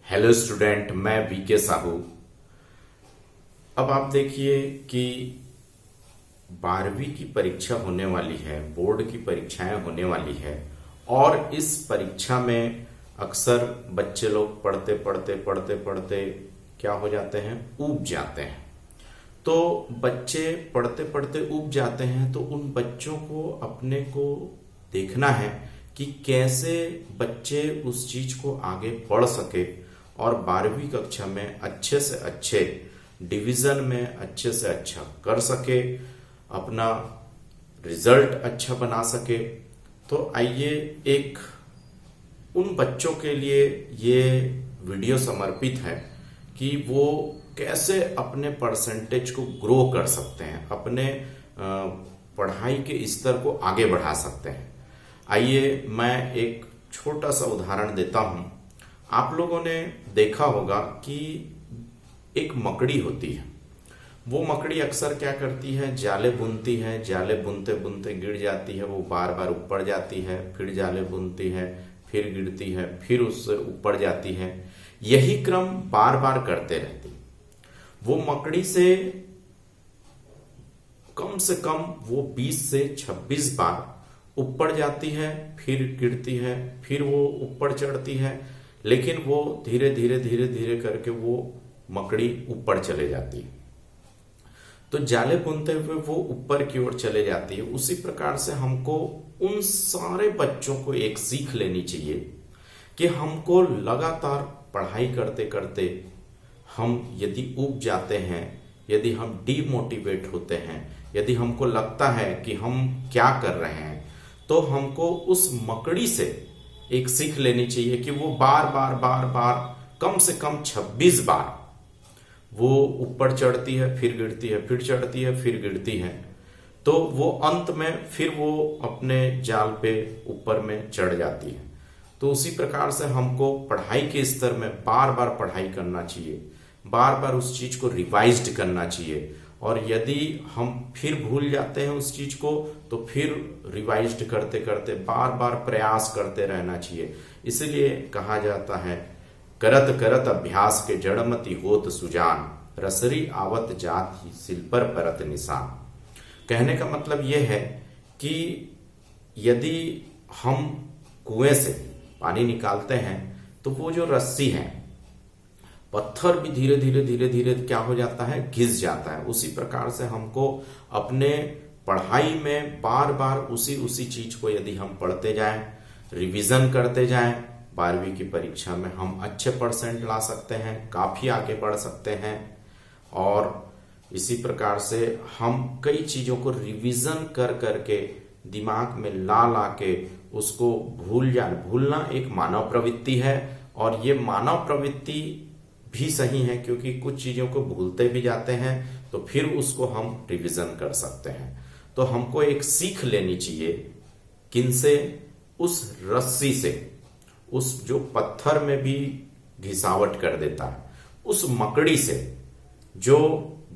Hello student, मैं VK Sahu. अब आप देखिए कि 12वीं की परीक्षा होने वाली है, बोर्ड की परीक्षाएं होने वाली है और इस परीक्षा में अक्सर बच्चे लोग पढ़ते पढ़ते पढ़ते पढ़ते क्या हो जाते हैं, ऊब जाते हैं। तो बच्चे पढ़ते पढ़ते ऊब जाते हैं तो उन बच्चों को अपने को देखना है कि कैसे बच्चे उस चीज को आगे पढ़ सके और 12वीं कक्षा में अच्छे से अच्छे डिवीजन में अच्छे से अच्छा कर सके, अपना रिजल्ट अच्छा बना सके। तो आइए एक उन बच्चों के लिए ये वीडियो समर्पित है कि वो कैसे अपने परसेंटेज को ग्रो कर सकते हैं, अपने पढ़ाई के स्तर को आगे बढ़ा सकते हैं। आइए मैं एक छोटा सा उदाहरण देता हूं। आप लोगों ने देखा होगा कि एक मकड़ी होती है। वो मकड़ी अक्सर क्या करती है, जाले बुनती है, जाले बुनते बुनते गिर जाती है, वो बार बार ऊपर जाती है, फिर जाले बुनती है, फिर गिरती है, फिर उससे ऊपर जाती है। यही क्रम बार बार करते रहती। वो मकड़ी से कम वो 20 से 26 बार ऊपर जाती है, फिर गिरती है, फिर वो ऊपर चढ़ती है, लेकिन वो धीरे धीरे धीरे धीरे करके वो मकड़ी ऊपर चले जाती है। तो जाले बुनते हुए वो ऊपर की ओर चले जाती है। उसी प्रकार से हमको उन सारे बच्चों को एक सीख लेनी चाहिए कि हमको लगातार पढ़ाई करते करते हम यदि ऊब जाते हैं, यदि हम डीमोटिवेट होते हैं, यदि हमको लगता है कि हम क्या कर रहे हैं, तो हमको उस मकड़ी से एक सीख लेनी चाहिए कि वो बार बार बार बार कम से कम 26 बार वो ऊपर चढ़ती है, फिर गिरती है, फिर चढ़ती है, फिर गिरती है। तो वो अंत में फिर वो अपने जाल पे ऊपर में चढ़ जाती है। तो उसी प्रकार से हमको पढ़ाई के स्तर में बार बार पढ़ाई करना चाहिए, बार बार उस चीज को रिवाइज्ड करना चाहिए। और यदि हम फिर भूल जाते हैं उस चीज को, तो फिर रिवाइज्ड करते करते बार बार प्रयास करते रहना चाहिए। इसलिए कहा जाता है, करत करत अभ्यास के जड़मति होत सुजान, रसरी आवत जात ही सिल पर परत निशान। कहने का मतलब यह है कि यदि हम कुएं से पानी निकालते हैं तो वो जो रस्सी है, पत्थर भी धीरे धीरे धीरे धीरे क्या हो जाता है, घिस जाता है। उसी प्रकार से हमको अपने पढ़ाई में बार बार उसी चीज को यदि हम पढ़ते जाएं, रिवीजन करते जाएं, 12वीं की परीक्षा में हम अच्छे परसेंट ला सकते हैं, काफी आगे बढ़ सकते हैं। और इसी प्रकार से हम कई चीजों को रिवीजन कर करके दिमाग में ला के उसको भूलना एक मानव प्रवृत्ति है। और ये मानव प्रवृत्ति भी सही है, क्योंकि कुछ चीजों को भूलते भी जाते हैं तो फिर उसको हम रिवीजन कर सकते हैं। तो हमको एक सीख लेनी चाहिए, किनसे, उस रस्सी से, उस जो पत्थर में भी घिसावट कर देता है, उस मकड़ी से जो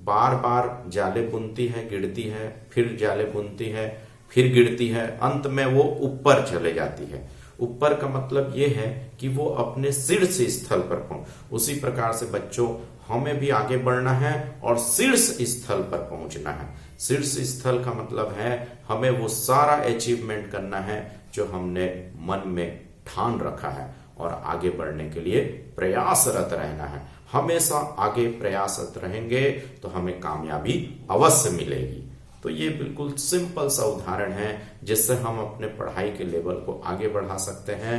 बार बार जाले बुनती है, गिरती है, फिर जाले बुनती है, फिर गिरती है, अंत में वो ऊपर चले जाती है। ऊपर का मतलब ये है कि वो अपने शीर्ष स्थल पर पहुंच। उसी प्रकार से बच्चों, हमें भी आगे बढ़ना है और शीर्ष स्थल पर पहुंचना है। शीर्ष स्थल का मतलब है हमें वो सारा अचीवमेंट करना है जो हमने मन में ठान रखा है, और आगे बढ़ने के लिए प्रयासरत रहना है। हमेशा आगे प्रयासरत रहेंगे तो हमें कामयाबी अवश्य मिलेगी। तो ये बिल्कुल सिंपल सा उदाहरण है जिससे हम अपने पढ़ाई के लेवल को आगे बढ़ा सकते हैं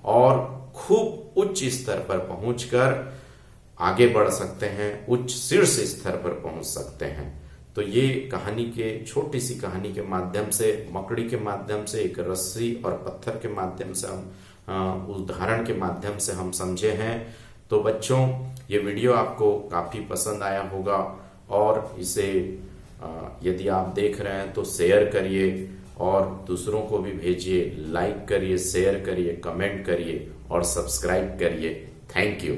और खूब उच्च स्तर पर पहुंचकर आगे बढ़ सकते हैं, उच्च शीर्ष स्तर पर पहुंच सकते हैं। तो ये कहानी के, छोटी सी कहानी के माध्यम से, मकड़ी के माध्यम से, एक रस्सी और पत्थर के माध्यम से हम उदाहरण के माध्यम से हम समझे हैं। तो बच्चों, ये वीडियो आपको काफी पसंद आया होगा और इसे यदि आप देख रहे हैं तो शेयर करिए और दूसरों को भी भेजिए, लाइक करिए, शेयर करिए, कमेंट करिए और सब्सक्राइब करिए। Thank you.